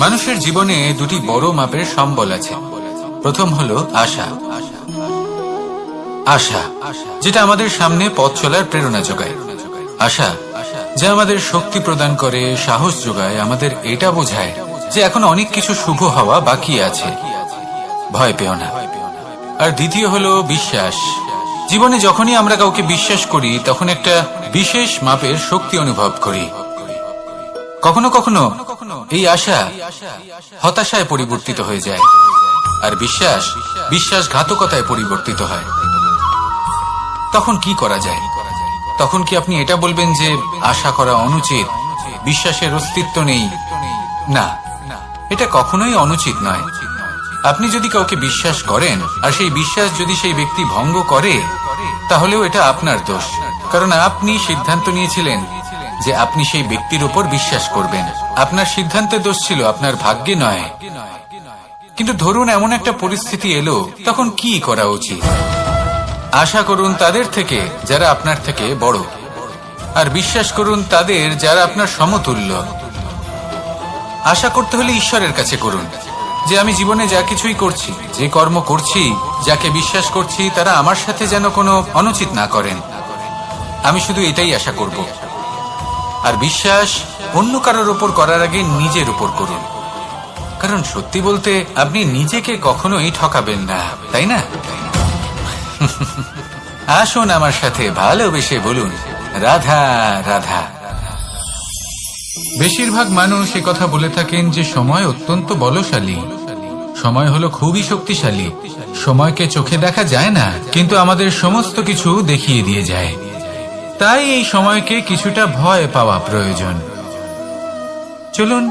মানুষের জীবনে দুটি বড় মাপের সম্বল আছে। প্রথম হলো আশা। আশা যেটা আমাদের সামনে পথ চলার প্রেরণা যোগায়। আশা যা আমাদের শক্তি প্রদান করে, সাহস যোগায়, আমাদের এটা বোঝায় যে এখন অনেক কিছু শুভ হওয়া বাকি আছে, ভয় পেও না। আর দ্বিতীয় হলো বিশ্বাস। জীবনে যখনই আমরা কাউকে বিশ্বাস করি তখন একটা বিশেষ মাপের শক্তি অনুভব করি। কখনো কখনো এই আশা হতাশায় পরিবর্তিত হয়ে যায়, আর বিশ্বাস বিশ্বাসঘাতকতায় পরিবর্তিত হয়। তখন কি করা যায়? তখন কি আপনি এটা বলবেন যে আশা করা অনুচিত, বিশ্বাসের অস্তিত্ব নেই? না, এটা কখনোই অনুচিত নয়। আপনি যদি কাউকে বিশ্বাস করেন আর সেই বিশ্বাস যদি সেই ব্যক্তি ভঙ্গ করে, তাহলেও এটা আপনার দোষ, কারণ আপনি সিদ্ধান্ত নিয়েছিলেন যে আপনি সেই ব্যক্তির উপর বিশ্বাস করবেন। আপনার সিদ্ধান্তের দোষ ছিল, আপনার ভাগ্যে নয়। কিন্তু ধরুন এমন একটা পরিস্থিতি এলো, তখন কি করা উচিত? আশা করুন তাদের থেকে যারা আপনার থেকে বড়, আর বিশ্বাস করুন তাদের যারা আপনার সমতুল্য। আশা করতে হলে ঈশ্বরের কাছে করুন যে আমি জীবনে যা কিছুই করছি, যে কর্ম করছি, যাকে বিশ্বাস করছি, তারা আমার সাথে যেন কোনো অনুচিত না করেন। আমি শুধু এটাই আশা করব। আর বিশ্বাস অন্য কারোর উপর করার আগে নিজের উপর করুন, কারণ সত্যি বলতে আপনি নিজেকে কখনোই ঠকাবেন না, তাই না? আসুন আমার সাথে ভালোবেসে বলুন, রাধা রাধা। বেশিরভাগ মানুষ এ কথা বলে থাকেন যে সময় অত্যন্ত বলশালী, সময় হলো খুবই শক্তিশালী। সময়কে চোখে দেখা যায় না, কিন্তু আমাদের সমস্ত কিছু দেখিয়ে দিয়ে যায়। তাই এই সময়কে কিছুটা ভয় পাওয়া প্রয়োজন। চলুন,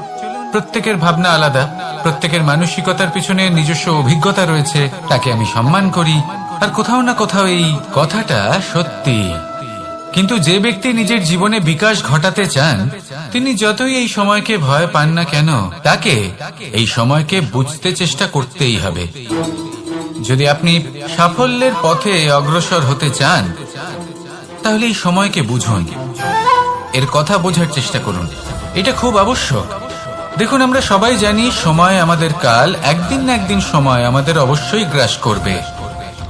প্রত্যেকের ভাবনা আলাদা, প্রত্যেকের মানসিকতার পিছনে নিজস্ব অভিজ্ঞতা রয়েছে, তাকে আমি সম্মান করি। আর কোথাও না কোথাও এই কথাটা সত্যি। কিন্তু যে ব্যক্তি নিজের জীবনে বিকাশ ঘটাতে চান, তিনি যতই এই সময়কে ভয় পান না কেন, তাকে এই সময়কে বুঝতে চেষ্টা করতেই হবে। যদি আপনি সাফল্যের পথে অগ্রসর হতে চান, তাহলে এই সময়কে বুঝুন, এর কথা বোঝার চেষ্টা করুন। এটা খুব আবশ্যক। দেখুন, আমরা সবাই জানি সময় আমাদের কাল, একদিন না একদিন সময় আমাদের অবশ্যই গ্রাস করবে।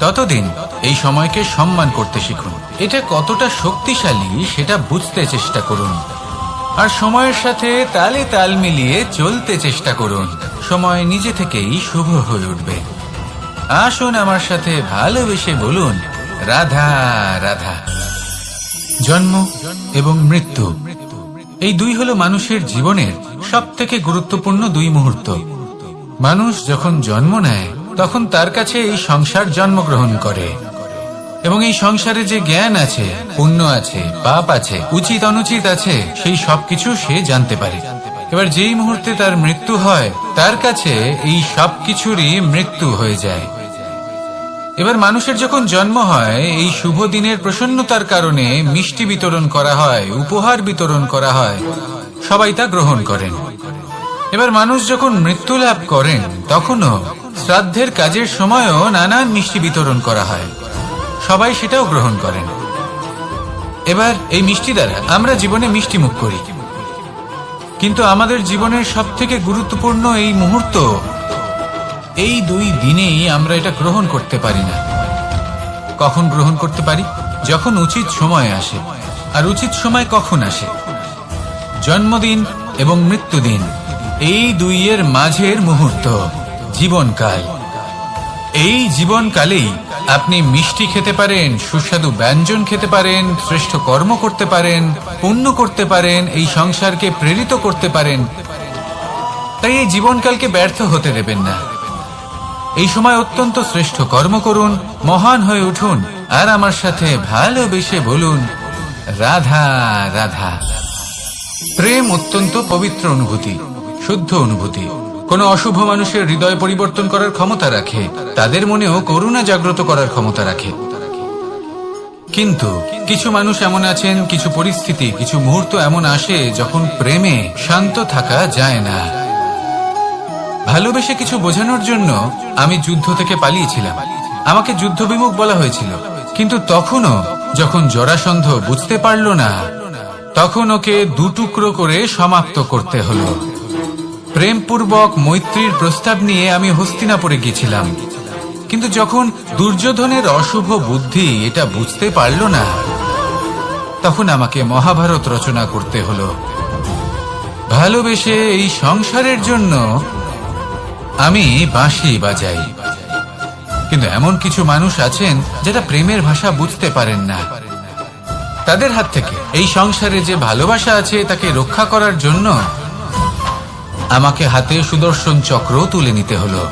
ততদিন এই সময়কে সম্মান করতে শিখুন। এটা কতটা শক্তিশালী সেটা বুঝতে চেষ্টা করুন, আর সময়ের সাথে তালে তাল মিলিয়ে চলতে চেষ্টা করুন। সময় নিজে থেকেই শুভ হয়ে উঠবে। আসুন আমার সাথে ভালোবেসে বলুন, রাধা রাধা। জন্ম এবং মৃত্যু, এই দুই হলো মানুষের জীবনের সবথেকে গুরুত্বপূর্ণ দুই মুহূর্ত। মানুষ যখন জন্ম নেয় তখন তার কাছে এই সংসার জন্মগ্রহণ করে, এবং এই সংসারে যে জ্ঞান আছে, পুণ্য আছে, পাপ আছে, উচিত অনুচিত আছে, সেই সবকিছু সে জানতে পারে। এবার যেই মুহূর্তে তার মৃত্যু হয়, তার কাছে এই সবকিছুরই মৃত্যু হয়ে যায়। এবার মানুষের যখন জন্ম হয়, এই শুভ দিনের প্রসন্নতার কারণে মিষ্টি বিতরণ করা হয়, উপহার বিতরণ করা হয়, সবাই তা গ্রহণ করেন। এবার মানুষ যখন মৃত্যু লাভ করেন, তখনও শ্রাদ্ধের কাজের সময়ও নানান মিষ্টি বিতরণ করা হয়, সবাই সেটাও গ্রহণ করেন। এবার এই মিষ্টি দ্বারা আমরা জীবনে মিষ্টি মুখ করি, কিন্তু আমাদের জীবনের সবথেকে গুরুত্বপূর্ণ এই মুহূর্ত, এই দুই দিনেই আমরা এটা গ্রহণ করতে পারি না। কখন গ্রহণ করতে পারি? যখন উচিত সময় আসে। আর উচিত সময় কখন আসে? জন্মদিন এবং মৃত্যুদিন, এই দুইয়ের মাঝের মুহূর্ত, জীবনকাল। এই জীবনকালেই আপনি মিষ্টি খেতে পারেন, সুস্বাদু ব্যঞ্জন খেতে পারেন, শ্রেষ্ঠ কর্ম করতে পারেন, পুণ্য করতে পারেন, এই সংসারকে প্রেরিত করতে পারেন। তাই এই জীবনকালকে ব্যর্থ হতে দেবেন না। এই সময় অত্যন্ত শ্রেষ্ঠ কর্ম করুন, মহান হয়ে উঠুন, আর আমার সাথে ভালোবেসে বলুন, রাধা রাধা। প্রেম অত্যন্ত পবিত্র অনুভূতি, শুদ্ধ অনুভূতি। কোনো অশুভ মানুষের হৃদয় পরিবর্তন করার ক্ষমতা রাখে, তাদের মনেও করুণা জাগ্রত করার ক্ষমতা রাখে। কিন্তু কিছু মানুষ এমন আছেন, কিছু পরিস্থিতি, কিছু মুহূর্ত এমন আসে যখন প্রেমে শান্ত থাকা যায় না। ভালোবেসে কিছু বোঝানোর জন্য আমি যুদ্ধ থেকে পালিয়েছিলাম, আমাকে যুদ্ধবিমুখ বলা হয়েছিল। কিন্তু তখনও যখন জরাসন্ধ বুঝতে পারল না, তখন ওকে দুটুকরো করে সমাপ্ত করতে হলো। প্রেমপূর্বক মৈত্রীর প্রস্তাব নিয়ে আমি হস্তিনাপুরে গিয়েছিলাম, কিন্তু যখন দুর্যোধনের অশুভ বুদ্ধি এটা বুঝতে পারল না, তখন আমাকে মহাভারত রচনা করতে হলো। ভালোবেসে এই সংসারের জন্য আমি বাঁশি বাজাই, কিন্তু এমন কিছু মানুষ আছেন যারা প্রেমের ভাষা বুঝতে পারেন না। তাদের হাত থেকে এই সংসারে যে ভালোবাসা আছে তাকে রক্ষা করার জন্য আমাকে হাতে সুদর্শন চক্র তুলে নিতে হলো।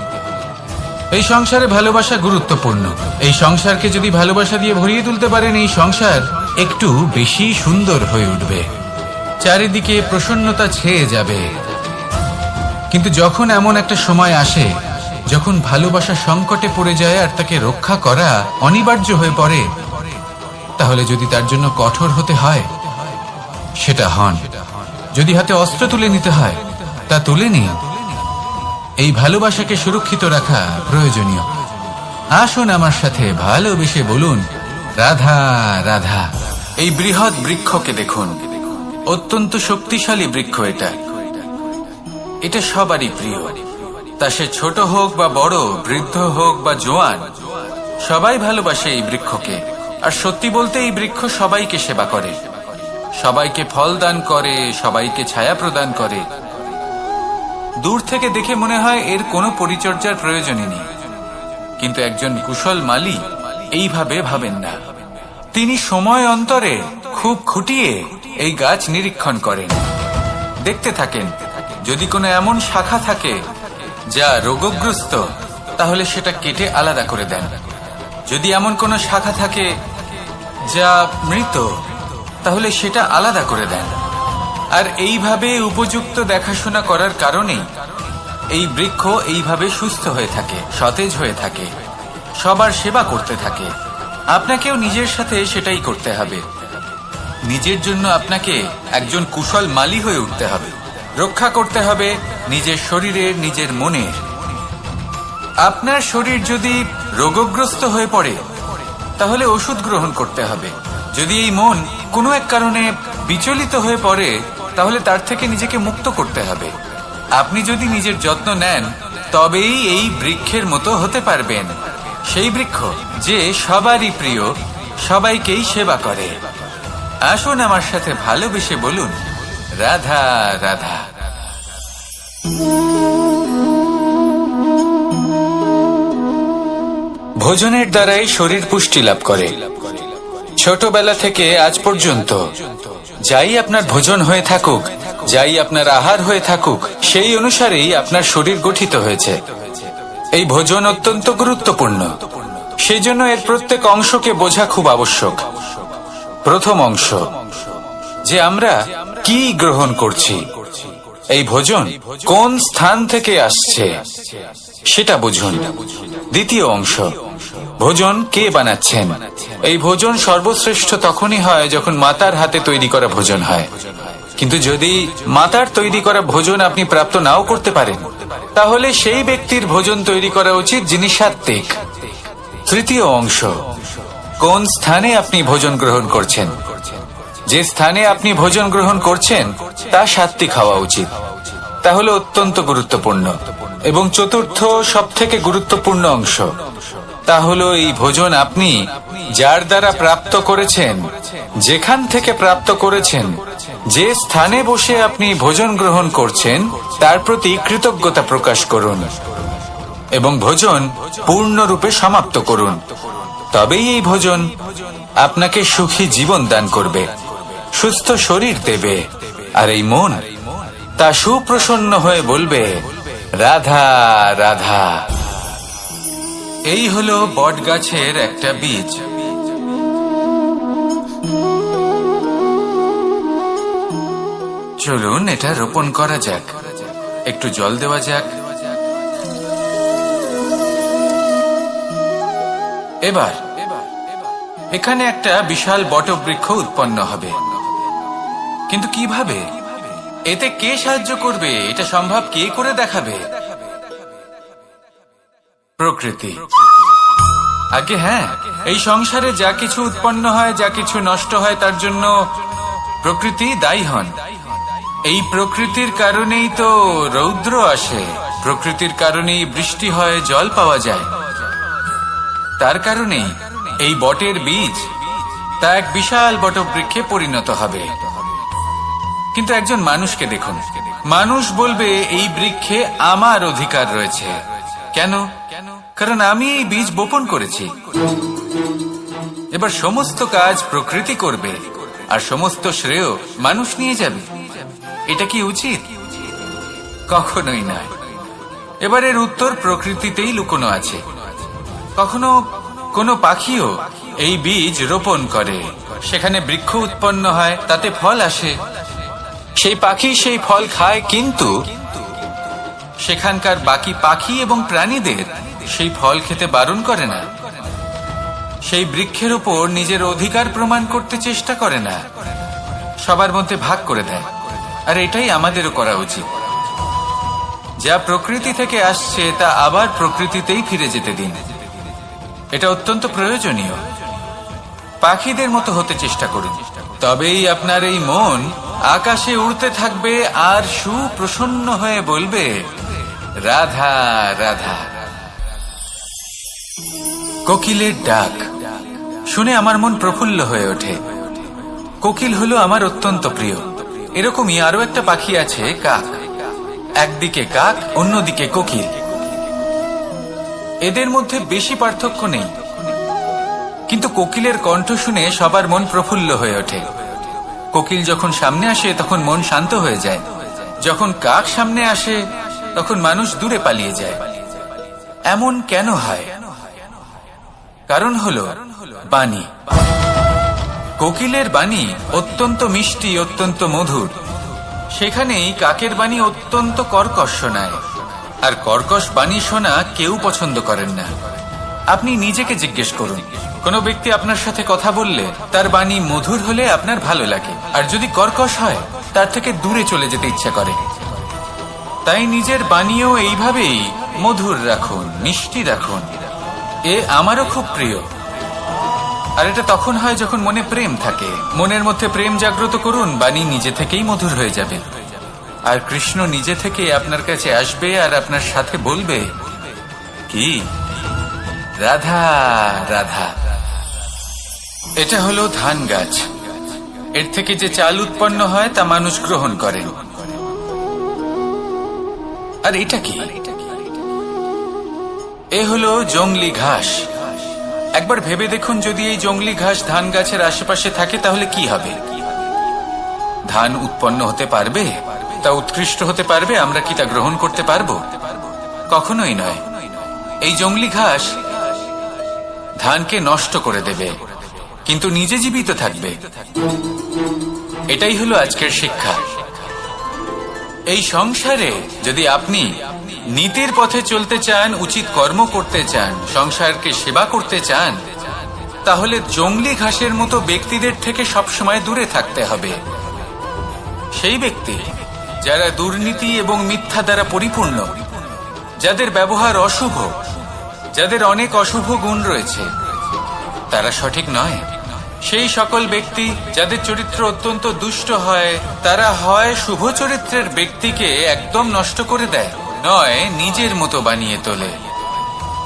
এই সংসারে ভালোবাসা গুরুত্বপূর্ণ। এই সংসারকে যদি ভালোবাসা দিয়ে ভরিয়ে তুলতে পারেন, এই সংসার একটু বেশি সুন্দর হয়ে উঠবে, চারিদিকে প্রসন্নতা ছেয়ে যাবে। কিন্তু যখন এমন একটা সময় আসে যখন ভালোবাসা সংকটে পড়ে যায় আর তাকে রক্ষা করা অনিবার্য হয়ে পড়ে, তাহলে যদি তার জন্য কঠোর হতে হয় সেটা হন, যদি হাতে অস্ত্র তুলে নিতে হয় তা তুলে নিন। এই ভালোবাসাকে সুরক্ষিত রাখা প্রয়োজনীয়। আসুন আমার সাথে ভালোবেসে বলুন, রাধা রাধা। এই বৃহৎ বৃক্ষকে দেখুন, অত্যন্ত শক্তিশালী বৃক্ষ। এটা সবারই প্রিয়, তা সে ছোট হোক বা বড়, বৃদ্ধ হোক বা জোয়ান, সবাই ভালোবাসে এই বৃক্ষকে। আর সত্যি বলতে এই বৃক্ষ সবাইকে সেবা করে, সবাইকে ফল দান করে, সবাইকে ছায়া প্রদান করে। দূর থেকে দেখে মনে হয় এর কোনো পরিচর্যার প্রয়োজনই নেই, কিন্তু একজন কুশল মালী এইভাবে ভাবেন না। তিনি সময় অন্তরে খুব খুঁটিয়ে এই গাছ নিরীক্ষণ করেন, দেখতে থাকেন। যদি কোনো এমন শাখা থাকে যা রোগগ্রস্ত, তাহলে সেটা কেটে আলাদা করে দেন। যদি এমন কোনো শাখা থাকে যা মৃত, তাহলে সেটা আলাদা করে দেন। আর এইভাবে উপযুক্ত দেখাশোনা করার কারণেই এই বৃক্ষ এইভাবে সুস্থ হয়ে থাকে, সতেজ হয়ে থাকে, সবার সেবা করতে থাকে। আপনাকেও নিজের সাথে সেটাই করতে হবে। নিজের জন্য আপনাকে একজন কুশল মালী হয়ে উঠতে হবে, রক্ষা করতে হবে নিজের শরীরের, নিজের মনের। আপনার শরীর যদি রোগগ্রস্ত হয়ে পড়ে, তাহলে ওষুধ গ্রহণ করতে হবে। যদি এই মন কোনো এক কারণে বিচলিত হয়ে পড়ে, তাহলে তার থেকে নিজেকে মুক্ত করতে হবে। আপনি যদি নিজের যত্ন নেন, তবেই এই বৃক্ষের মতো হতে পারবেন, সেই বৃক্ষ যে সবারই প্রিয়, সবাইকেই সেবা করে। আসুন আমার সাথে ভালোবেসে বলুন, রাধা রাধা। ভোজনের দ্বারাই শরীর পুষ্টি লাভ করে। ছোটবেলা থেকে আজ পর্যন্ত যাই আপনার ভোজন হয়ে থাকুক, যাই আপনার আহার হয়ে থাকুক, সেই অনুসারেই আপনার শরীর গঠিত হয়েছে। এই ভোজন অত্যন্ত গুরুত্বপূর্ণ, সেই জন্য এর প্রত্যেক অংশকে বোঝা খুব আবশ্যক। প্রথম অংশ, যে আমরা কি গ্রহণ করছি, এই ভোজন কোন স্থান থেকে আসছে সেটা বুঝুন। দ্বিতীয় অংশ, ভোজন কে বানাচ্ছেন। এই ভোজন সর্বশ্রেষ্ঠ তখনই হয় যখন মাতার হাতে তৈরি করা ভোজন হয়। কিন্তু যদি মাতার তৈরি করা ভোজন আপনি প্রাপ্ত নাও করতে পারেন, তাহলে সেই ব্যক্তির ভোজন তৈরি করা উচিত যিনি সাত্ত্বিক। তৃতীয় অংশ, কোন স্থানে আপনি ভোজন গ্রহণ করছেন। যে স্থানে আপনি ভোজন গ্রহণ করছেন তা সাত্ত্বিক হওয়া উচিত, তাহলে অত্যন্ত গুরুত্বপূর্ণ। এবং চতুর্থ সবথেকে গুরুত্বপূর্ণ অংশ, তা হলো এই ভোজন আপনি যার দ্বারা প্রাপ্ত করেছেন, যেখান থেকে প্রাপ্ত করেছেন, যে স্থানে বসে আপনি ভোজন গ্রহণ করছেন, তার প্রতি কৃতজ্ঞতা প্রকাশ করুন এবং ভোজন পূর্ণরূপে সমাপ্ত করুন। তবেই এই ভোজন আপনাকে সুখী জীবন দান করবে, সুস্থ শরীর দেবে, আর এই মন তা সুপ্রসন্ন হয়ে বলবে, রাধা রাধা। এই হলো বট গাছের একটা বীজ। চলুন এটা রোপণ করা যাক, একটু জল দেওয়া যাক। এবার এখানে একটা বিশাল বটবৃক্ষ উৎপন্ন হবে, কিন্তু কিভাবে? এতে কে সাহায্য করবে? এটা সম্ভব কে করে দেখাবে? প্রকৃতি। আগে হ্যাঁ, এই সংসারে যা কিছু উৎপন্ন হয়, যা কিছু নষ্ট হয়, তার জন্য প্রকৃতি দায়ী হন। এই প্রকৃতির কারণেই তো রৌদ্র আসে, প্রকৃতির কারণেই বৃষ্টি হয়, জল পাওয়া যায়। তার কারণেই এই বটের বীজ তা এক বিশাল বটবৃক্ষে পরিণত হবে। কিন্তু একজন মানুষকে দেখুন, মানুষ বলবে এই বৃক্ষে আমার অধিকার রয়েছে। কেন? কারণ আমি এই বীজ বপন করেছি। এবার সমস্ত কাজ প্রকৃতি করবে আর সমস্ত শ্রেয় মানুষ নিয়ে যাবে। এটা কি উচিত? কখনোই নয়। এবারের উত্তর প্রকৃতিতেই লুকোনো আছে। কখনো কোনো পাখিও এই বীজ রোপণ করে, সেখানে বৃক্ষ উৎপন্ন হয়, তাতে ফল আসে, সেই পাখি সেই ফল খায়, কিন্তু সেখানকার বাকি পাখি এবং প্রাণীদের সেই ফল খেতে বারণ করে না। সেই বৃক্ষের উপর নিজের অধিকার প্রমাণ করতে চেষ্টা করে না, সবার মধ্যে ভাগ করে দেয়। আর এটাই আমাদেরও করা উচিত। যা প্রকৃতি থেকে আসছে তা আবার প্রকৃতিতেই ফিরে যেতে দিন। এটা অত্যন্ত প্রয়োজনীয়। পাখিদের মতো হতে চেষ্টা করুন, তবেই আপনার এই মন আকাশে উড়তে থাকবে আর সুপ্রসন্ন হয়ে বলবে, রাধা রাধা। কোকিলের ডাক শুনে আমার মন প্রফুল্ল হয়ে ওঠে। কোকিল হলো আমার অত্যন্ত প্রিয়। এরকমই আরো একটা পাখি আছে, কাক। একদিকে কাক, অন্যদিকে কোকিল। এদের মধ্যে বেশি পার্থক্য নেই, কিন্তু কোকিলের কণ্ঠ শুনে সবার মন প্রফুল্ল হয়ে ওঠে। কোকিল যখন সামনে আসে তখন মন শান্ত হয়ে যায়, যখন কাক সামনে আসে তখন মানুষ দূরে পালিয়ে যায়। এমন কেন হয়? কারণ হলো বাণী। কোকিলের বাণী অত্যন্ত মিষ্টি, অত্যন্ত মধুর। সেখানেই কাকের বাণী অত্যন্ত কর্কশ শোনায়, আর কর্কশ বাণী শোনা কেউ পছন্দ করেন না। আপনি নিজেকে জিজ্ঞেস করুন, কোনো ব্যক্তি আপনার সাথে কথা বললে তার বাণী মধুর হলে আপনার ভালো লাগে, আর যদি কর্কশ হয় তার থেকে দূরে চলে যেতে ইচ্ছা করে। তাই নিজের বাণীও এইভাবেই মধুর রাখুন, মিষ্টি রাখুন। এ আমারও খুব প্রিয়। আর এটা তখন হয় যখন মনে প্রেম থাকে। মনের মধ্যে প্রেম জাগ্রত করুন, বাণী নিজে থেকেই মধুর হয়ে যাবে। আর কৃষ্ণ নিজে থেকে আপনার কাছে আসবে আর আপনার সাথে বলবে, কি রাধা রাধা। এটা হলো ধান গাছ। এর থেকে যে চাল উৎপন্ন হয় তা মানুষ গ্রহণ করেন। আর এটা কি? এ হলো জংলি ঘাস। একবার ভেবে দেখুন, যদি এই জংলি ঘাস ধান গাছের আশেপাশে থাকে তাহলে কি হবে? ধান উৎপন্ন হতে পারবে? তা উৎকৃষ্ট হতে পারবে? আমরা কি তা গ্রহণ করতে পারবো? কখনোই নয়। এই জংলি ঘাস ধানকে নষ্ট করে দেবে, কিন্তু নিজে জীবিত থাকবে। এটাই হলো আজকের শিক্ষা। এই সংসারে যদি আপনি নীতির পথে চলতে চান, উচিত কর্ম করতে চান, সংসারকে সেবা করতে চান, তাহলে জংলি ঘাসের মতো ব্যক্তিদের থেকে সবসময় দূরে থাকতে হবে। সেই ব্যক্তি যারা দুর্নীতি এবং মিথ্যা দ্বারা পরিপূর্ণ, যাদের ব্যবহার অশুভ, যাদের অনেক অশুভ গুণ রয়েছে, তারা সঠিক নয়। সেই সকল ব্যক্তি যাদের চরিত্র অত্যন্ত দুষ্ট হয়, তারা হয় শুভ চরিত্রের ব্যক্তিকে একদম নষ্ট করে দেয়, নয় নিজের মতো বানিয়ে তোলে।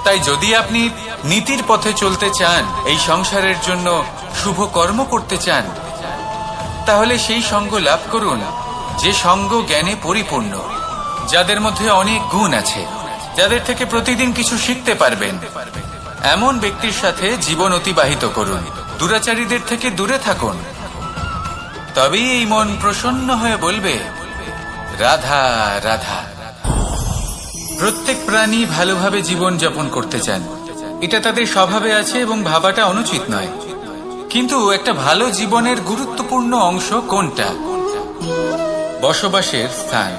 তাই যদি আপনি নীতির পথে চলতে চান, এই সংসারের জন্য শুভ কর্ম করতে চান, তাহলে সেই সঙ্গ লাভ করুন যে সঙ্গ জ্ঞানে পরিপূর্ণ, যাদের মধ্যে অনেক গুণ আছে, যাদের থেকে প্রতিদিন কিছু শিখতে পারবেন। এমন ব্যক্তির সাথে জীবন অতিবাহিত করুন। দুরাচারীদের থেকে দূরে থাকুন। তবেই এই মন প্রসন্ন হয়ে বলবে, রাধা রাধা। প্রত্যেক প্রাণী ভালোভাবে জীবন যাপন করতে চান, এটা তাদের স্বভাবে আছে এবং ভাবাটা অনুচিত নয়। কিন্তু একটা ভালো জীবনের গুরুত্বপূর্ণ অংশ কোনটা? বসবাসের স্থান।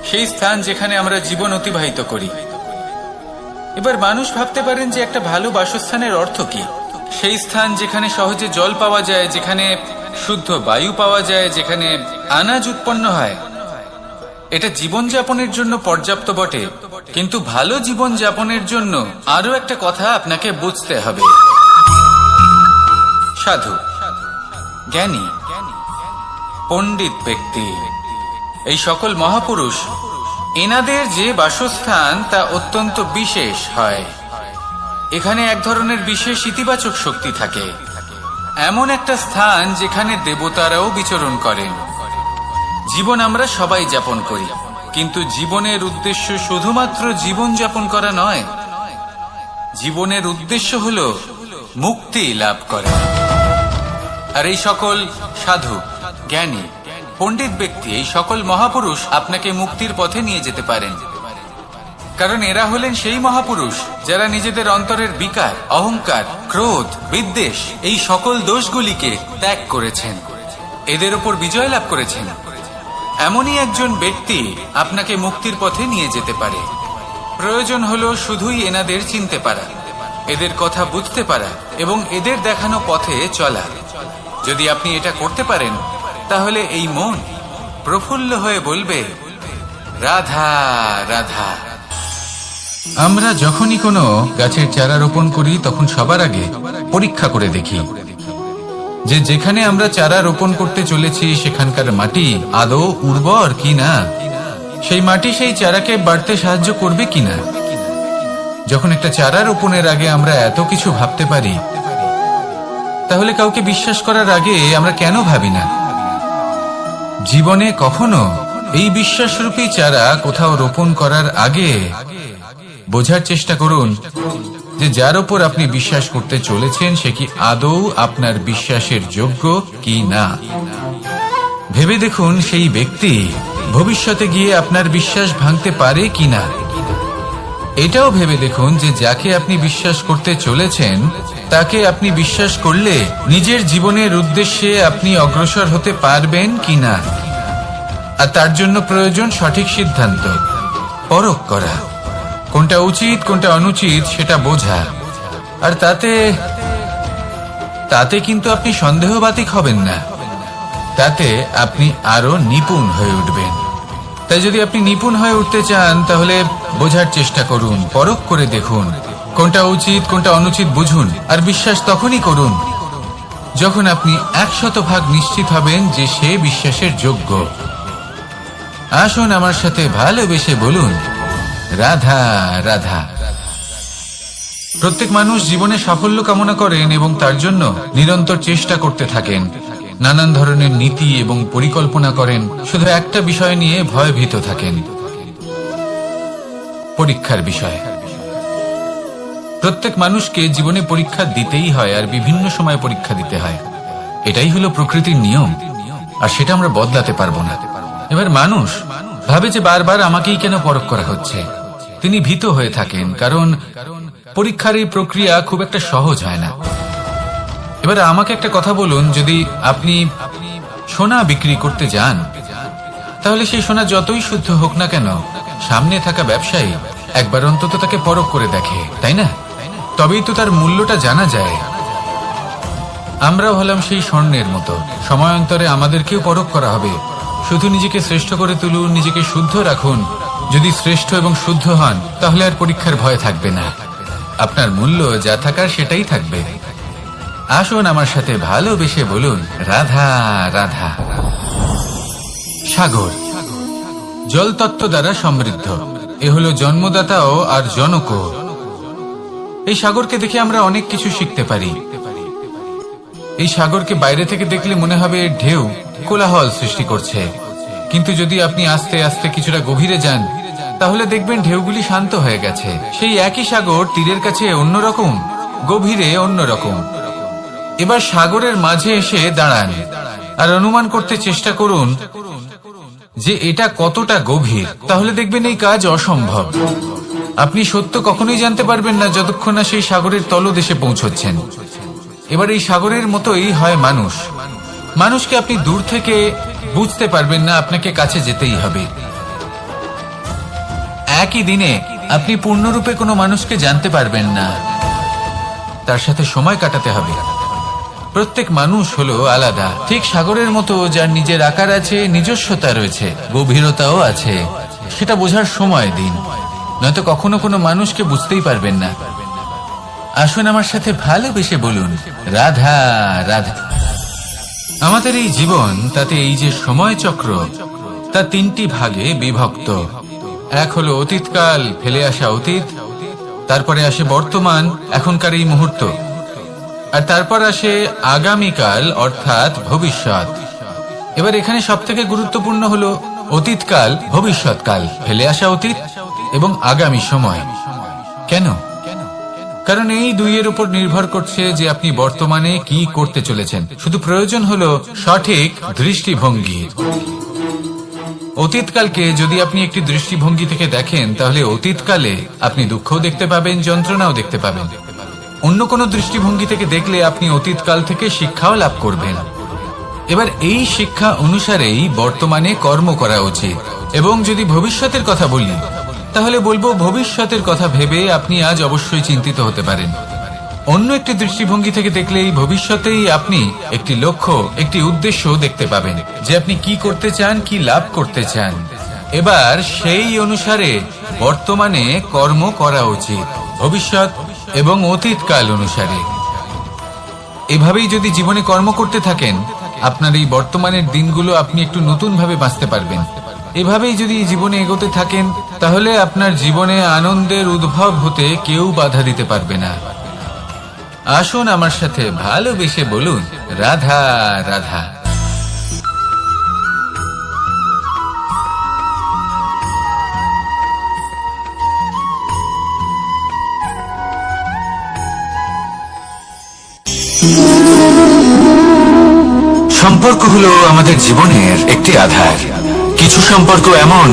সেই স্থান যেখানে আমরা জীবন অতিবাহিত করি। এবার মানুষ ভাবতে পারেন যে একটা ভালো বাসস্থানের অর্থ কি? সেই স্থান যেখানে সহজে জল পাওয়া যায়, যেখানে শুদ্ধ বায়ু পাওয়া যায়, যেখানে আনাজ উৎপন্ন হয়। এটা জীবনযাপনের জন্য পর্যাপ্ত বটে, কিন্তু ভালো জীবন যাপনের জন্য আরো একটা কথা আপনাকে বুঝতে হবে। সাধু, জ্ঞানী, পণ্ডিত ব্যক্তি এই সকল মহাপুরুষ, এনাদের যে বাসস্থান তা অত্যন্ত বিশেষ হয়। এখানে এক ধরনের বিশেষ ইতিবাচক শক্তি থাকে, এমন একটা স্থান যেখানে দেবতারাও বিচরণ করেন। জীবন আমরা সবাই যাপন করি, কিন্তু জীবনের উদ্দেশ্য শুধুমাত্র জীবন যাপন করা নয়। জীবনের উদ্দেশ্য হল মুক্তি লাভ করা। আর এই সকল সাধু, জ্ঞানী, পণ্ডিত ব্যক্তি, এই সকল মহাপুরুষ আপনাকে মুক্তির পথে নিয়ে যেতে পারেন, কারণ এরা হলেন সেই মহাপুরুষ যারা নিজেদের অন্তরের বিকার, অহংকার, ক্রোধ, বিদ্বেষ এই সকল দোষগুলিকে ত্যাগ করেছেন, এদের উপর বিজয় লাভ করেছেন। এমনই একজন ব্যক্তি আপনাকে মুক্তির পথে নিয়ে যেতে পারে। প্রয়োজন হলো শুধুই এনাদের চিনতে পারা, এদের কথা বুঝতে পারা এবং এদের দেখানো পথে চলা। যদি আপনি এটা করতে পারেন, তাহলে এই মন প্রফুল্ল হয়ে বলবে, রাধা রাধা। আমরা যখনই কোনো গাছের চারা রোপণ করি, তখন সবার আগে পরীক্ষা করে দেখি যে যেখানে আমরা চারা রোপণ করতে চলেছি সেখানকার মাটি আদৌ উর্বর কিনা, সেই মাটি সেই চারাকে বাড়তে সাহায্য করবে কিনা। যখন একটা চারা রোপণের আগে আমরা এত কিছু ভাবতে পারি, তাহলে কাউকে বিশ্বাস করার আগে আমরা কেন ভাবি না? জীবনে কখনো এই বিশ্বাসরূপী চারা কোথাও রোপণ করার আগে বোঝার চেষ্টা করুন যে যার উপর আপনি বিশ্বাস করতে চলেছেন সে কি আদৌ আপনার বিশ্বাসের যোগ্য কি না। ভেবে দেখুন সেই ব্যক্তি ভবিষ্যতে গিয়ে আপনার বিশ্বাস ভাঙতে পারে কিনা। এটাও ভেবে দেখুন যে যাকে আপনি বিশ্বাস করতে চলেছেন তাকে আপনি বিশ্বাস করলে নিজের জীবনের উদ্দেশ্যে আপনি অগ্রসর হতে পারবেন কিনা। আর তার জন্য প্রয়োজন সঠিক সিদ্ধান্ত, পরখ করা, কোনটা উচিত কোনটা অনুচিত সেটা বোঝা। আর তাতে কিন্তু আপনি সন্দেহবাতিক হবেন না, তাতে আপনি আরো নিপুণ হয়ে উঠবেন। তাই যদি আপনি নিপুণ হয়ে উঠতে চান, তাহলে বোঝার চেষ্টা করুন, পরখ করে দেখুন, কোনটা উচিত কোনটা অনুচিত বুঝুন। আর বিশ্বাস তখনই করুন যখন আপনি 100% নিশ্চিত হবেন যে সে বিশ্বাসের যোগ্য। আসুন আমার সাথে ভালোবেসে বলুন, রাধা রাধা। প্রত্যেক মানুষ জীবনে সাফল্য কামনা করেন এবং তার জন্য নিরন্তর চেষ্টা করতে থাকেন, নানান ধরনের নীতি এবং পরিকল্পনা করেন। শুধু একটা বিষয় নিয়ে ভয়ভীত থাকেন, পরীক্ষার বিষয়। প্রত্যেক মানুষকে জীবনে পরীক্ষা দিতেই হয়, আর বিভিন্ন সময় পরীক্ষা দিতে হয়। এটাই হলো প্রকৃতির নিয়ম, আর সেটা আমরা বদলাতে পারবো না। এবার মানুষ ভাবে যে বারবার আমাকেই কেন পরখ করা হচ্ছে। তিনি ভীত হয়ে থাকেন, কারণ পরীক্ষার এই প্রক্রিয়া খুব একটা সহজ হয় না। এবার আমাকে একটা কথা বলুন, যদি আপনি সোনা বিক্রি করতে যান, তাহলে সেই সোনা যতই শুদ্ধ হোক না কেন, সামনে থাকা ব্যবসায়ী একবার অন্তত তাকে পরখ করে দেখে, তাই না? তবেই তো তার মূল্যটা জানা যায়। আমরাও হলাম সেই স্বর্ণের মতো, সময়ান্তরে আমাদেরকেও পরখ করা হবে। শুধু নিজেকে শ্রেষ্ঠ করে তুলুন, নিজেকে শুদ্ধ রাখুন। যদি শ্রেষ্ঠ এবং শুদ্ধ হন, তাহলে আর পরীক্ষার ভয় থাকবে না। আপনার মূল্য যা থাকার সেটাই থাকবে। আসুন আমার সাথে ভালোবেসে বলুন, রাধা রাধা। সাগর জল তত্ত্ব দ্বারা সমৃদ্ধ, এ হলো জন্মদাতাও আর জনকও। এই সাগরকে দেখে আমরা অনেক কিছু শিখতে পারি। এই সাগরকে বাইরে থেকে দেখলে মনে হবে ঢেউ কোলাহল সৃষ্টি করছে, কিন্তু যদি আপনি আস্তে আস্তে কিছুটা গভীরে যান, তাহলে দেখবেন ঢেউগুলি শান্ত হয়ে গেছে। সেই একই সাগর তীরের কাছে অন্যরকম, গভীরে অন্যরকম। এবার সাগরের মাঝে এসে দাঁড়ান আর অনুমান করতে চেষ্টা করুন যে এটা কতটা গভীর। তাহলে দেখবেন এই কাজ অসম্ভব। আপনি সত্য কখনোই জানতে পারবেন না যতক্ষণ না সেই সাগরের তলদেশে পৌঁছচ্ছেন। এবার এই সাগরের মতোই হয় মানুষ। মানুষকে আপনি দূর থেকে বুঝতে পারবেন না, আপনাকে কাছে যেতেই হবে। একই দিনে আপনি পূর্ণরূপে কোনো মানুষকে জানতে পারবেন না, তার সাথে সময় কাটাতে হবে। প্রত্যেক মানুষ হলো আলাদা, ঠিক সাগরের মতো, যার নিজের আকার আছে, নিজস্বতা রয়েছে, গভীরতাও আছে। সেটা বোঝার সময় দিন, নয়তো কখনো কোনো মানুষকে বুঝতেই পারবেন না। আসুন আমার সাথে ভালোবেসে বলুন, রাধা রাধা। আমাদের এই জীবন, তাতে এই যে সময় চক্র, তা তিনটি ভাগে বিভক্ত। এক হলো অতীতকাল, ফেলে আসা অতীত, তারপরে আসে বর্তমান, এখনকার এই মুহূর্ত, আর তারপর আসে আগামীকাল অর্থাৎ ভবিষ্যৎ। এবার এখানে সবথেকে গুরুত্বপূর্ণ হলো অতীতকাল, ভবিষ্যৎকাল, ফেলে আসা অতীত এবং আগামী সময়। কেন? কারণ এই দুইয়ের উপর নির্ভর করছে যে আপনি বর্তমানে কি করতে চলেছেন। শুধু প্রয়োজন হলো সঠিক দৃষ্টিভঙ্গি। অতীতকালকে যদি আপনি একটি দৃষ্টিভঙ্গি থেকে দেখেন, তাহলে অতীতকালে আপনি দুঃখও দেখতে পাবেন, যন্ত্রণাও দেখতে পাবেন। অন্য কোনো দৃষ্টিভঙ্গি থেকে দেখলে আপনি অতীতকাল থেকে শিক্ষাও লাভ করবেন। এবার এই শিক্ষা অনুসারেই বর্তমানে কর্ম করা উচিত। এবং যদি ভবিষ্যতের কথা বলি, তাহলে বলবো ভবিষ্যতের কথা ভেবে আপনি আজ অবশ্যই চিন্তিত হতে পারেন। অন্য একটি দৃষ্টিভঙ্গি থেকে দেখলে এই ভবিষ্যতেই আপনি একটি লক্ষ্য, একটি উদ্দেশ্য দেখতে পাবেন, যে আপনি কি করতে চান, কি লাভ করতে চান। এবার সেই অনুসারে বর্তমানে কর্ম করা উচিত, ভবিষ্যৎ এবং অতীতকাল অনুসারে। এভাবেই যদি জীবনে কর্ম করতে থাকেন, আপনার এই বর্তমানের দিনগুলো আপনি একটু নতুন ভাবে বাঁচতে পারবেন। এভাবেই যদি জীবনে এগোতে থাকেন, তাহলে আপনার জীবনে আনন্দের উদ্ভব হতে কেউ বাধা দিতে পারবে না। আসুন আমার সাথে ভালোবেসে বলুন, রাধা রাধা। সম্পর্ক হলো আমাদের জীবনের একটি আধার। কিছু সম্পর্ক এমন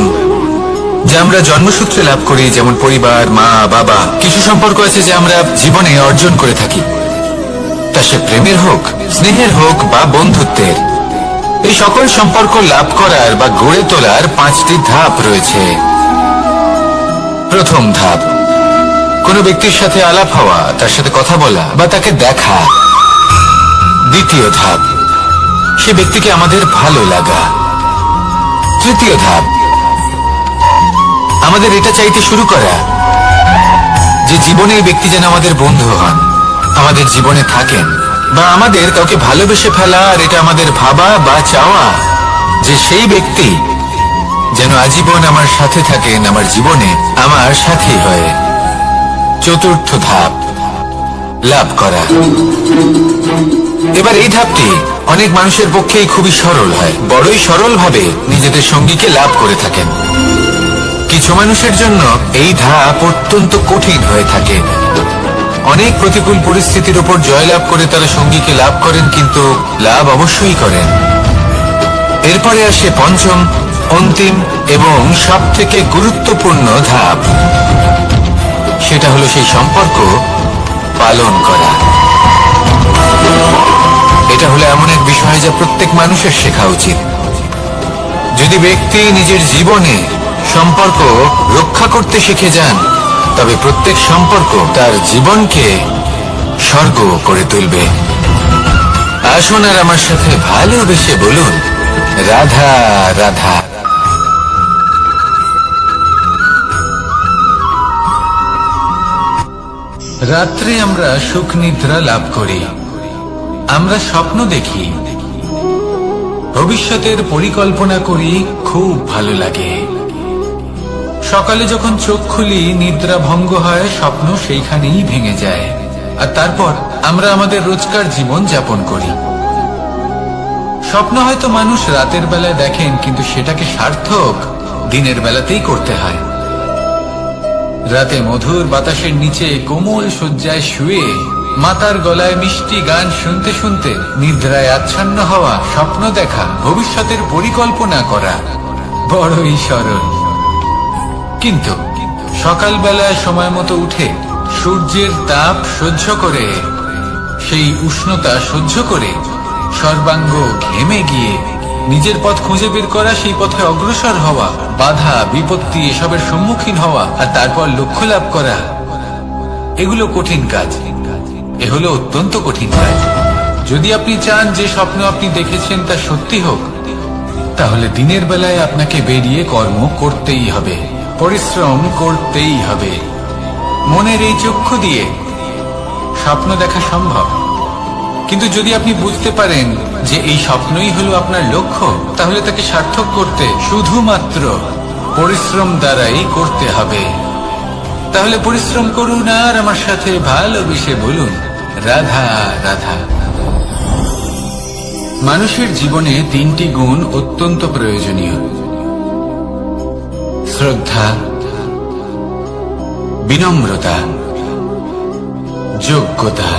যা আমরা জন্মসূত্রে লাভ করি, যেমন পরিবার, মা, বাবা। কিছু সম্পর্ক আছে যা আমরা জীবনে অর্জন করে থাকি, তা সে প্রেমের হোক, স্নেহের হোক বা বন্ধুত্বের। এই সকল সম্পর্ক লাভ করার বা গড়ে তোলার 5টি ধাপ রয়েছে। প্রথম ধাপ, কোনো ব্যক্তির সাথে আলাপ হওয়া, তার সাথে কথা বলা বা তাকে দেখা। দ্বিতীয় ধাপ, সে ব্যক্তিকে আমাদের ভালো লাগা। তৃতীয় ধাপ, আমাদের এটা চাইতে শুরু করা যে জীবনে এই ব্যক্তি যেন আমাদের বন্ধু হন, আমাদের জীবনে থাকেন, বা আমাদের কাউকে ভালোবেসে ফেলা, আর এটা আমাদের ভাবা বা চাওয়া যে সেই ব্যক্তি যেন আজীবন আমার সাথে থাকেন, আমার জীবনে আমার সাথী হয়ে। চতুর্থ ধাপ, লাভ করা। এবার এই ধাপটি অনেক মানুষের পক্ষেই খুবই সরল হয়, বড়ই সরল ভাবে নিজেদের সঙ্গীকে লাভ করে থাকেন। কিছু মানুষের জন্য এই ধাপ অত্যন্ত কঠিন হয়ে থাকে। অনেক প্রতিকূল পরিস্থিতির উপর জয়লাভ করে তারা সঙ্গীকে লাভ করেন, কিন্তু লাভ অবশ্যই করেন। এরপরে আসে পঞ্চম, অন্তিম এবং সবথেকে গুরুত্বপূর্ণ ধাপ। সেটা হলো সেই সম্পর্ক পালন করা। এটা হলো এমন এক বিষয় যা প্রত্যেক মানুষের শেখা উচিত। যদি ব্যক্তি নিজের জীবনে সম্পর্ক রক্ষা করতে শিখে যান, তবে প্রত্যেক সম্পর্ক তার জীবনকে স্বর্গ করে তুলবে। আসুন আর আমার সাথে ভালোবেসে বলুন, রাধা রাধা। রাত্রে আমরা সুখ নিদ্রা লাভ করি, আমরা স্বপ্ন দেখি, ভবিষ্যতের পরিকল্পনা করি, খুব ভালো লাগে। সকালে যখন চোখ খুলি, নিদ্রা ভঙ্গ হয়, স্বপ্ন সেইখানেই ভেঙে যায়, আর তারপর আমরা আমাদের রোজকার জীবন যাপন করি। স্বপ্ন হয়তো মানুষ রাতের বেলায় দেখেন, কিন্তু সেটাকে সার্থক দিনের বেলাতেই করতে হয়। রাতে মধুর বাতাসের নিচে কোমল শয্যায় শুয়ে মাতার গলায় মিষ্টি গান শুনতে শুনতে নিদ্রায় আচ্ছন্ন হওয়া, স্বপ্ন দেখা, ভবিষ্যতের পরিকল্পনা করা বড়ই সরল। কিন্তু সকালবেলায় সময় মতো উঠে সূর্যের তাপ সহ্য করে, সেই উষ্ণতা সহ্য করে সর্বাঙ্গ ঘেমে গিয়ে নিজের পথ খুঁজে বের করা, সেই পথে অগ্রসর হওয়া, বাধা বিপত্তি এসবের সম্মুখীন হওয়া, আর তারপর লক্ষ্য লাভ করা, এগুলো কঠিন কাজ। এ হলো অত্যন্ত কঠিন কাজ। যদি আপনি চান যে স্বপ্ন আপনি দেখেছেন তা সত্যি হোক, তাহলে দিনের বেলায় আপনাকে বেরিয়ে কর্ম করতেই হবে, পরিশ্রম করতেই হবে। মনের এই চক্ষু দিয়ে স্বপ্ন দেখা সম্ভব, কিন্তু যদি আপনি বুঝতে পারেন যে এই স্বপ্নই হলো আপনার লক্ষ্য, তাহলে তাকে সার্থক করতে শুধুমাত্র পরিশ্রম দ্বারাই করতে হবে। তাহলে পরিশ্রম করুন আর আমার সাথে ভালোবেসে বলুন, রাধা রাধা। মানুষের জীবনে তিনটি গুণ অত্যন্ত প্রয়োজনীয়: শ্রদ্ধা, বিনম্রতা, যোগ্যতা।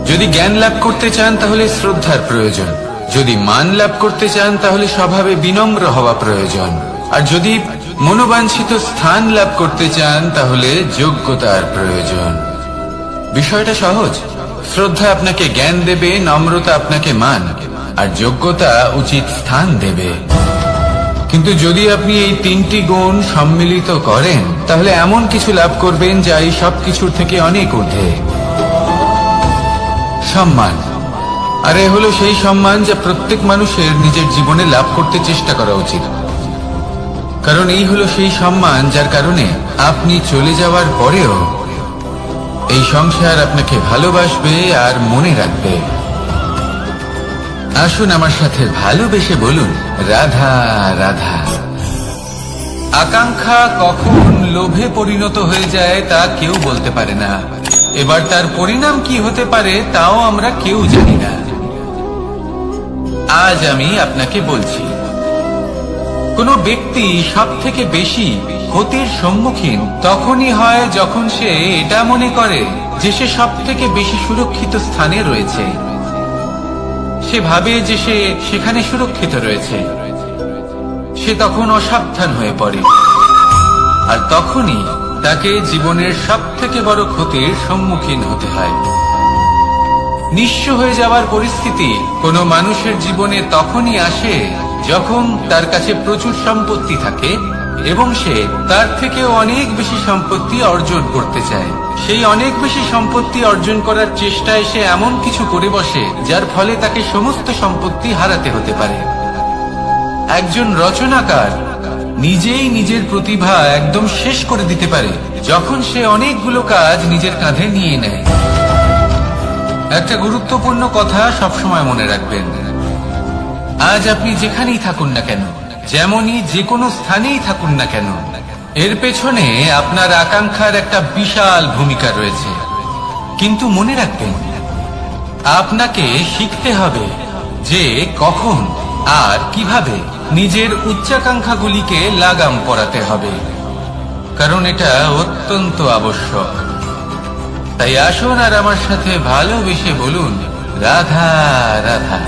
যদি জ্ঞান লাভ করতে চান তাহলে শ্রদ্ধার প্রয়োজন, যদি মান লাভ করতে চান তাহলে স্বভাবে বিনম্র হওয়া প্রয়োজন, আর যদি মনোবাঞ্ছিত স্থান লাভ করতে চান তাহলে যোগ্যতার প্রয়োজন। বিষয়টা সহজ। শ্রদ্ধা আপনাকে জ্ঞান দেবে, নম্রতা আপনাকে মান, আর যোগ্যতা উচিত স্থান দেবে। কিন্তু যদি আপনি এই তিনটি গুণ সম্মিলিত করেন তাহলে এমন কিছু লাভ করবেন যা এই সব কিছুর থেকে অনেক ঊর্ধ্বে। সম্মান। আর এ হলো সেই সম্মান যা প্রত্যেক মানুষের নিজের জীবনে লাভ করতে চেষ্টা করা উচিত, কারণ এই হলো সেই সম্মান যার কারণে আপনি চলে যাওয়ার পরেও এই সংসার আপনাকে ভালোবাসবে আর মনে রাখবে। আসুন আমার সাথে ভালোবেসে বলুন, রাধা রাধা। আকাঙ্ক্ষা কখন লোভে পরিণত হয়ে যায় তা কেউ বলতে পারে না। এবার তার পরিণাম কি হতে পারে তাও আমরা কেউ জানি না। আজ আমি আপনাকে বলছি, কোন ব্যক্তি সব থেকে বেশি ক্ষতির সম্মুখীন তখনই হয় যখন সে এটা মনে করে যে সে সব থেকে বেশি সুরক্ষিত স্থানে রয়েছে। সে ভাবে যে সে সেখানে সুরক্ষিত রয়েছে। সে তখন অসাবধান হয়ে পড়ে, আর তখনই তাকে জীবনের সব থেকে বড় ক্ষতির সম্মুখীন হতে হয়। নিঃস্ব হয়ে যাওয়ার পরিস্থিতি কোনো মানুষের জীবনে তখনই আসে যখন তার কাছে প্রচুর সম্পত্তি থাকে এবং সে তার থেকেও অনেক বেশি সম্পত্তি অর্জন করতে চায়। সেই অনেক বেশি সম্পত্তি অর্জন করার চেষ্টায় সে এমন কিছু করে বসে যার ফলে তাকে সমস্ত সম্পত্তি হারাতে হতে পারে। একজন রচনাকার নিজেই নিজের প্রতিভা একদম শেষ করে দিতে পারে যখন সে অনেকগুলো কাজ নিজের কাঁধে নিয়ে নেয়। একটা গুরুত্বপূর্ণ কথা সবসময় মনে রাখবেন, আজ আপনি যেখানেই থাকুন না কেন, যেমনই যে কোনো স্থানেই থাকুন না কেন, এর পেছনে আপনার আকাঙ্ক্ষার একটা বিশাল ভূমিকা রয়েছে। কিন্তু মনে রাখবেন, আপনাকে শিখতে হবে যে কখন আর কিভাবে নিজের উচ্চাকাঙ্ক্ষাগুলিকে লাগাম পরাতে হবে, কারণ এটা অত্যন্ত আবশ্যক। তাই আসুন আর আমার সাথে ভালোবেসে বলুন, রাধা রাধা।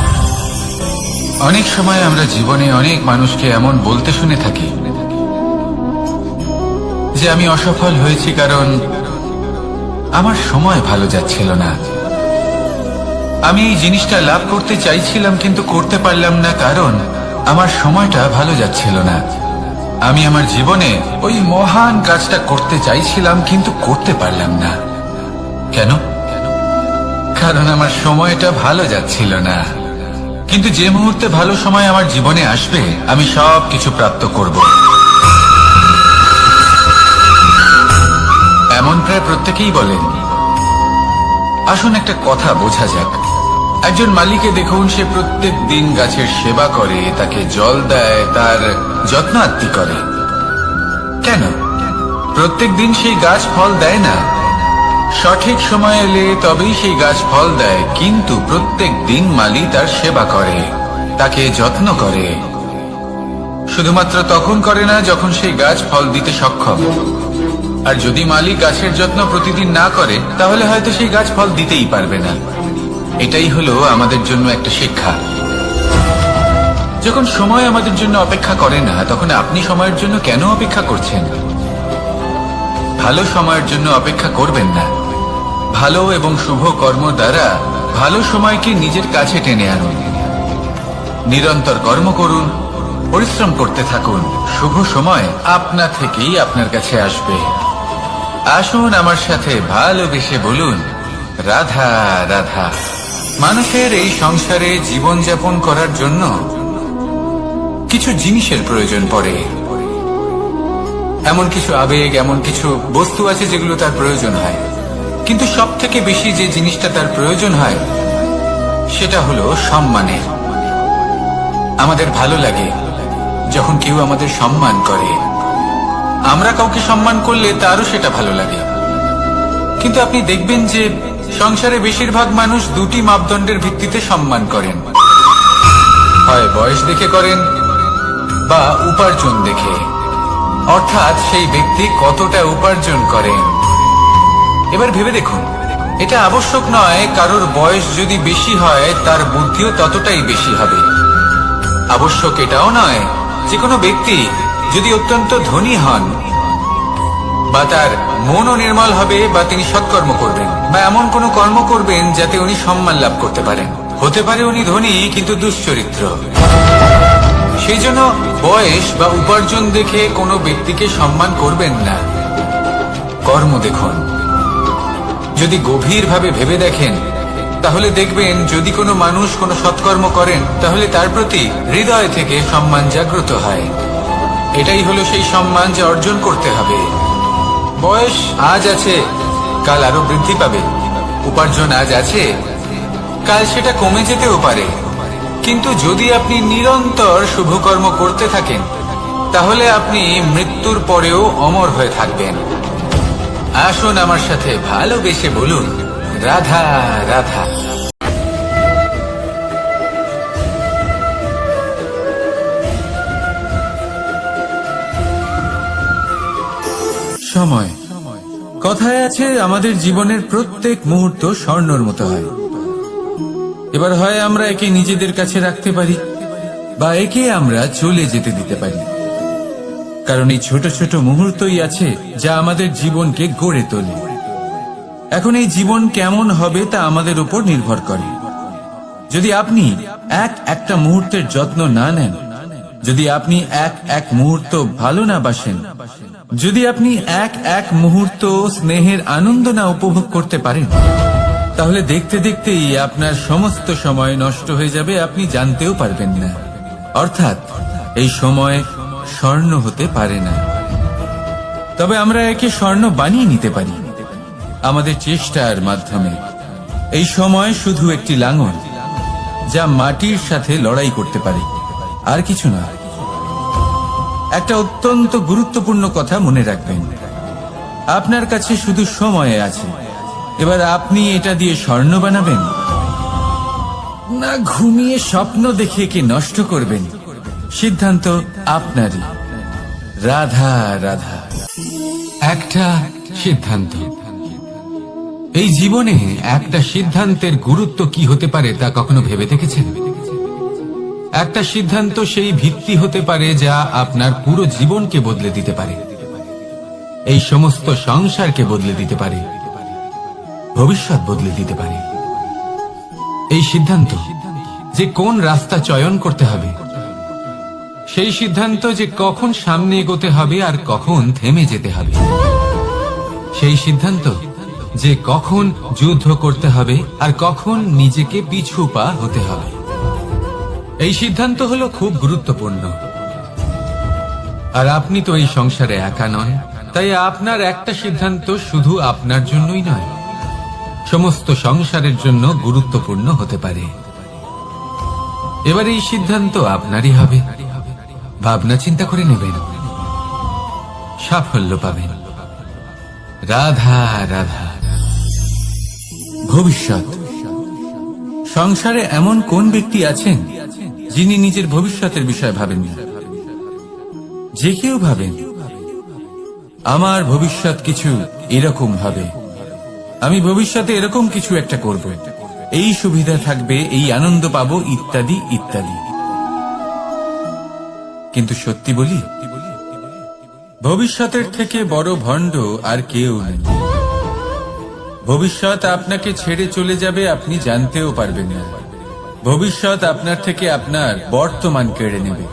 অনেক সময় আমরা জীবনে অনেক মানুষকে এমন বলতে শুনে থাকি যে আমি অসফল হয়েছি কারণ আমার সময় ভালো যাচ্ছিল না। আমি এই জিনিসটা লাভ করতে চাইছিলাম কিন্তু করতে পারলাম না কারণ আমার সময়টা ভালো যাচ্ছিল না। আমি আমার জীবনে ওই মহান কাজটা করতে চাইছিলাম কিন্তু করতে পারলাম না। কেন? কারণ আমার সময়টা ভালো যাচ্ছিল না। কিন্তু যে মুহূর্তে ভালো সময় আমার জীবনে আসবে আমি সব কিছু প্রাপ্ত করব। এমন প্রায় প্রত্যেকেই বলেন। আসুন একটা কথা বোঝা যাক। একজন মালিকে দেখুন, সে প্রত্যেক দিন গাছের সেবা করে, তাকে জল দেয়, তার যত্ন আত্তি করে। কেন? প্রত্যেক দিন সেই গাছ ফল দেয় না। সঠিক সময় এলে তবেই সেই গাছ ফল দেয়, কিন্তু প্রত্যেক দিন মালি তার সেবা করে, তাকে যত্ন করে। শুধুমাত্র তখন করে না যখন সেই গাছ ফল দিতে সক্ষম। আর যদি মালি গাছের যত্ন প্রতিদিন না করে তাহলে হয়তো সেই গাছ ফল দিতেই পারবে না। এটাই হলো আমাদের জন্য একটা শিক্ষা। যখন সময় আমাদের জন্য অপেক্ষা করে না তখন আপনি সময়ের জন্য কেন অপেক্ষা করছেন? ভালো সময়ের জন্য অপেক্ষা করবেন না। ভালো এবং শুভ কর্ম দ্বারা ভালো সময়কে নিজের কাছে টেনে আনুন। নিরন্তর কর্ম করুন, পরিশ্রম করতে থাকুন। শুভ সময় আপনা থেকেই আপনার কাছে আসবে। আসুন আমার সাথে ভালোবেসে বলুন, রাধা রাধা। মানুষের এই সংসারে জীবনযাপন করার জন্য কিছু জিনিসের প্রয়োজন পড়ে। এমন কিছু আবেগ, এমন কিছু বস্তু আছে যেগুলো তার প্রয়োজন হয়, কিন্তু সব থেকে বেশি যে জিনিসটা তার প্রয়োজন হয় সেটা হলো সম্মানের। আমাদের ভালো লাগে যখন কেউ আমাদের সম্মান করে। আমরা কাউকে সম্মান করলে তারও সেটা ভালো লাগে। কিন্তু আপনি দেখবেন যে সংসারে বেশিরভাগ মানুষ দুটি মাপদণ্ডের ভিত্তিতে সম্মান করেন, হয় বয়স দেখে করেন বা উপার্জন দেখে, অর্থাৎ সেই ব্যক্তি কতটা উপার্জন করেন। এবার ভেবে দেখুন, এটা আবশ্যক নয় কারোর বয়স যদি বেশি হয় তার বুদ্ধিও ততটাই বেশি হবে। আবশ্যক এটাও নয় যে কোনো ব্যক্তি যদি অত্যন্ত ধনী হন বা তার মনও নির্মল হবে বা তিনি সৎকর্ম করবেন বা এমন কোনো কর্ম করবেন যাতে উনি সম্মান লাভ করতে পারেন। হতে পারে উনি ধনী কিন্তু দুশ্চরিত্র। সেই জন্য বয়স বা উপার্জন দেখে কোনো ব্যক্তিকে সম্মান করবেন না, কর্ম দেখুন। যদি গভীরভাবে ভেবে দেখেন তাহলে দেখবেন যদি কোনো মানুষ কোনো সৎকর্ম করেন তাহলে তার প্রতি হৃদয় থেকে সম্মান জাগ্রত হয়। এটাই হলো সেই সম্মান যা অর্জন করতে হবে। বয়স আজ আছে, কাল আরো বৃদ্ধি পাবে। উপার্জন আজ আছে, কাল সেটা কমে যেতেও পারে। কিন্তু যদি আপনি নিরন্তর শুভকর্ম করতে থাকেন তাহলে আপনি মৃত্যুর পরেও অমর হয়ে থাকবেন। আসুন আমার সাথে ভালোবেসে বলুন, রাধা রাধা। সময়, কথায় আছে আমাদের জীবনের প্রত্যেক মুহূর্ত স্বর্ণের মতো হয়। এবার হয় আমরা একে নিজেদের কাছে রাখতে পারি বা একে আমরা চলে যেতে দিতে পারি, কারণ এই ছোট ছোট মুহূর্তই আছে যা আমাদের জীবনকে গড়ে তোলে। এখন এই জীবন কেমন হবে তা আমাদের উপর নির্ভর করে। যদি আপনি একটা মুহূর্তের যত্ন না নেন, যদি আপনি এক মুহূর্ত ভালো না বাসেন, যদি আপনি এক মুহূর্ত স্নেহের আনন্দ না উপভোগ করতে পারেন, তাহলে দেখতে দেখতেই আপনার সমস্ত সময় নষ্ট হয়ে যাবে, আপনি জানতেও পারবেন না। অর্থাৎ এই সময় স্বর্ণ হতে পারে না। তবে আমরা একে স্বর্ণ বানিয়ে নিতে পারি আমাদের চেষ্টার মাধ্যমে। এই সময় শুধু একটি লাঙল যা মাটির সাথে লড়াই করতে পারে, আর কিছু না। একটা অত্যন্ত গুরুত্বপূর্ণ কথা মনে রাখবেন, আপনার কাছে শুধু সময় আছে। এবার আপনি এটা দিয়ে স্বর্ণ বানাবেন না ঘুমিয়ে স্বপ্ন দেখে কি নষ্ট করবেন, সিদ্ধান্ত আপনারই। রাধা রাধা। একটা সিদ্ধান্ত। এই জীবনে একটা সিদ্ধান্তের গুরুত্ব কি হতে পারে তা কখনো ভেবে দেখেছেন? একটা সিদ্ধান্ত সেই ভিত্তি হতে পারে যা আপনার পুরো জীবনকে বদলে দিতে পারে, এই সমস্ত সংসারকে বদলে দিতে পারে, ভবিষ্যৎ বদলে দিতে পারে। এই সিদ্ধান্ত যে কোন রাস্তা চয়ন করতে হবে, সেই সিদ্ধান্ত যে কখন সামনে এগোতে হবে আর কখন থেমে যেতে হবে, সেই সিদ্ধান্ত যে কখন যুদ্ধ করতে হবে আর কখন নিজেকে পিছু পা হতে হবে। এই সিদ্ধান্ত হলো খুব গুরুত্বপূর্ণ। আর আপনি তো এই সংসারে একা নন, তাই আপনার একটা সিদ্ধান্ত শুধু আপনার জন্যই নয়, সমস্ত সংসারের জন্য গুরুত্বপূর্ণ হতে পারে। এবার এই সিদ্ধান্ত আপনারই হবে। ভাবনা চিন্তা করে নেবেন, সাফল্য পাবেন। রাধা রাধা। ভবিষ্যৎ। সংসারে এমন কোন ব্যক্তি আছেন যিনি নিজের ভবিষ্যতের বিষয়ে ভাবেন না? যে কেউ ভাবেন আমার ভবিষ্যৎ কিছু এরকম হবে, আমি ভবিষ্যতে এরকম কিছু একটা করব, এই সুবিধা থাকবে, এই আনন্দ পাবো, ইত্যাদি ইত্যাদি। কিন্তু সত্যি বলি, ভবিষ্যতের থেকে বড় ভণ্ড আর কেউ নেই। ভবিষ্যৎ আপনাকে ছেড়ে চলে যাবে, আপনি জানতেও পারবেন না। ভবিষ্যৎ আপনার থেকে আপনার বর্তমান কেড়ে নেবে।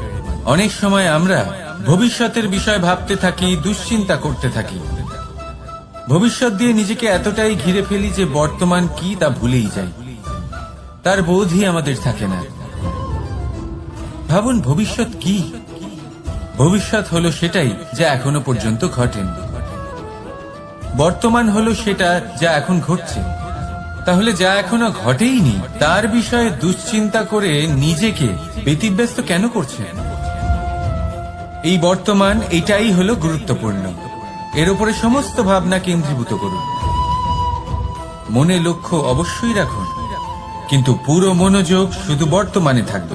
অনেক সময় আমরা ভবিষ্যতের বিষয় ভাবতে থাকি, দুশ্চিন্তা করতে থাকি, ভবিষ্যৎ দিয়ে নিজেকে এতটাই ঘিরে ফেলি যে বর্তমান কি তা ভুলেই যাই, তার বোধই আমাদের থাকে না। ভাবুন, ভবিষ্যৎ কি? ভবিষ্যৎ হলো সেটাই যা এখনো পর্যন্ত ঘটেনি। বর্তমান হলো সেটা যা এখন ঘটছে। তাহলে যা এখনো ঘটেইনি তার বিষয়ে দুশ্চিন্তা করে নিজেকে ব্যতিব্যস্ত কেন করছেন? এই বর্তমান এটাই হলো গুরুত্বপূর্ণ। এর উপরে সমস্ত ভাবনা কেন্দ্রীভূত করুন। মনে লক্ষ্য অবশ্যই রাখুন, কিন্তু পুরো মনোযোগ শুধু বর্তমানে থাকবে।